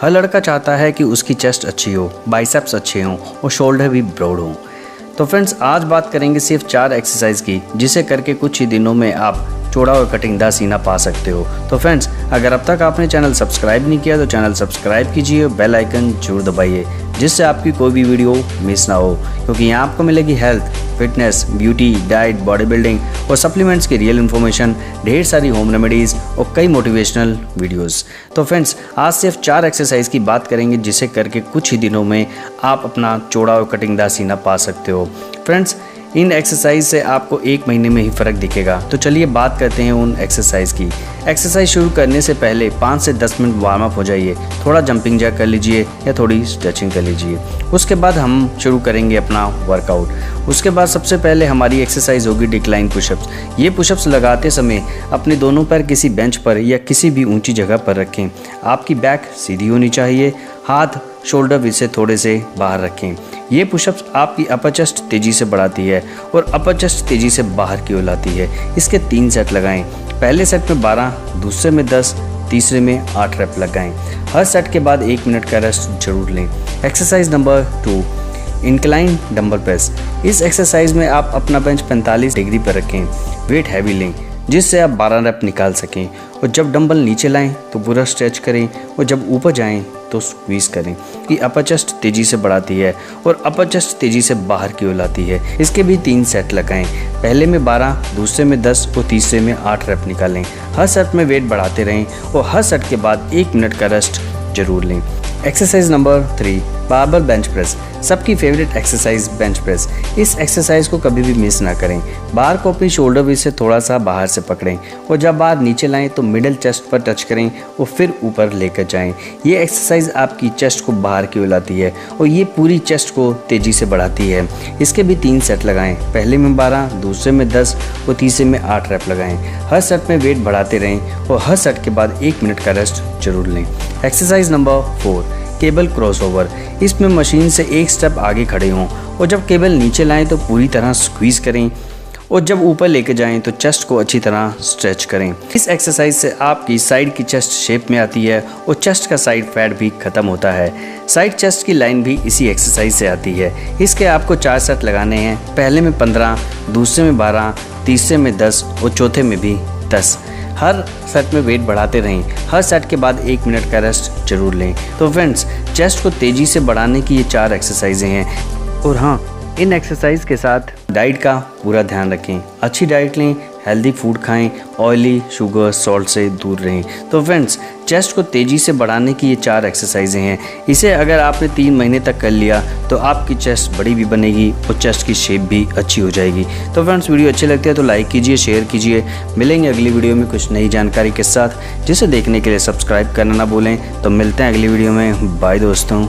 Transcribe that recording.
हर लड़का चाहता है कि उसकी चेस्ट अच्छी हो, बाइसेप्स अच्छे हों और शोल्डर भी ब्रॉड हों। तो फ्रेंड्स आज बात करेंगे सिर्फ 4 एक्सरसाइज की, जिसे करके कुछ ही दिनों में आप चौड़ा और कटिंगदार सीना पा सकते हो। तो फ्रेंड्स अगर अब तक आपने चैनल सब्सक्राइब नहीं किया तो चैनल सब्सक्राइब कीजिए, बेल आइकन जरूर दबाइए, जिससे आपकी कोई भी वीडियो मिस ना हो, क्योंकि यहाँ आपको मिलेगी health, fitness, beauty, diet, body building और सप्लीमेंट्स की रियल इन्फॉर्मेशन, ढेर सारी होम रेमेडीज़ और कई मोटिवेशनल वीडियोस। तो फ्रेंड्स आज सिर्फ 4 एक्सरसाइज की बात करेंगे, जिसे करके कुछ ही दिनों में आप अपना चौड़ा और कटिंगदार सीना पा सकते हो। फ्रेंड्स इन एक्सरसाइज से आपको 1 महीने में ही फ़र्क दिखेगा। तो चलिए बात करते हैं उन एक्सरसाइज की। एक्सरसाइज शुरू करने से पहले 5 से 10 मिनट वार्म अप हो जाइए, थोड़ा जंपिंग जैक कर लीजिए या थोड़ी स्ट्रेचिंग कर लीजिए। उसके बाद हम शुरू करेंगे अपना वर्कआउट। उसके बाद सबसे पहले हमारी एक्सरसाइज होगी डिक्लाइन पुशअप्स। ये पुशअप्स लगाते समय अपने दोनों पैर किसी बेंच पर या किसी भी ऊंची जगह पर रखें। आपकी बैक सीधी होनी चाहिए, हाथ शोल्डर से थोड़े से बाहर रखें। ये पुशअप्स आपकी अपर चेस्ट तेज़ी से बढ़ाती है और अपर चेस्ट तेज़ी से बाहर की ओर लाती है। इसके 3 सेट लगाएं। पहले सेट में 12, दूसरे में 10, तीसरे में 8 रैप लगाएं। हर सेट के बाद 1 मिनट का रेस्ट जरूर लें। Exercise number 2, incline dumbbell press. इस एक्सरसाइज में आप अपना बेंच 45 डिग्री पर रखें, वेट हैवी लें, जिससे आप 12 रैप निकाल सकें। और जब डंबल नीचे लाएं तो पूरा स्ट्रेच करें और जब ऊपर जाएं तो स्क्वीज़ करें। कि अपर चेस्ट तेज़ी से बढ़ाती है और अपर चेस्ट तेज़ी से बाहर की ओर लाती है। इसके भी 3 सेट लगाएं। पहले में 12, दूसरे में 10 और तीसरे में 8 रैप निकालें। हर सेट में वेट बढ़ाते रहें और हर सेट के बाद 1 मिनट का रेस्ट जरूर लें। Exercise number 3, barbell bench press. सबकी फेवरेट एक्सरसाइज बेंच प्रेस। इस एक्सरसाइज को कभी भी मिस ना करें। बार को अपनी शोल्डर भी से थोड़ा सा बाहर से पकड़ें और जब बार नीचे लाएं तो मिडिल चेस्ट पर टच करें और फिर ऊपर लेकर जाएं। ये एक्सरसाइज आपकी चेस्ट को बाहर की ओर लाती है और ये पूरी चेस्ट को तेज़ी से बढ़ाती है। इसके भी 3 सेट लगाएं। पहले में 12, दूसरे में 10 और तीसरे में 8 रैप लगाएं। हर सेट में वेट बढ़ाते रहें और हर सेट के बाद 1 मिनट का रेस्ट जरूर लें। Exercise number 4, cable crossover. इसमें मशीन से 1 स्टेप आगे खड़े हों और जब केबल नीचे लाएं तो पूरी तरह स्क्वीज़ करें और जब ऊपर लेके जाएं तो चेस्ट को अच्छी तरह स्ट्रेच करें। इस एक्सरसाइज से आपकी साइड की चेस्ट शेप में आती है और चेस्ट का साइड फैट भी खत्म होता है। साइड चेस्ट की लाइन भी इसी एक्सरसाइज से आती है। इसके आपको 4 सेट लगाने हैं। पहले में 15, दूसरे में 12, तीसरे में 10 और चौथे में भी 10। हर सेट में वेट बढ़ाते रहें। हर सेट के बाद 1 मिनट का रेस्ट जरूर लें। तो फ्रेंड्स चेस्ट को तेज़ी से बढ़ाने की ये 4 एक्सरसाइजें हैं। और हाँ, इन एक्सरसाइज के साथ डाइट का पूरा ध्यान रखें। अच्छी डाइट लें, हेल्दी फूड खाएं, ऑयली, शुगर, सॉल्ट से दूर रहें। तो फ्रेंड्स चेस्ट को तेज़ी से बढ़ाने की ये 4 एक्सरसाइजें हैं। इसे अगर आपने 3 महीने तक कर लिया तो आपकी चेस्ट बड़ी भी बनेगी और चेस्ट की शेप भी अच्छी हो जाएगी। तो फ्रेंड्स वीडियो अच्छी लगती है तो लाइक कीजिए, शेयर कीजिए। मिलेंगे अगली वीडियो में कुछ नई जानकारी के साथ, जिसे देखने के लिए सब्सक्राइब करना ना भूलें। तो मिलते हैं अगली वीडियो में। बाय दोस्तों।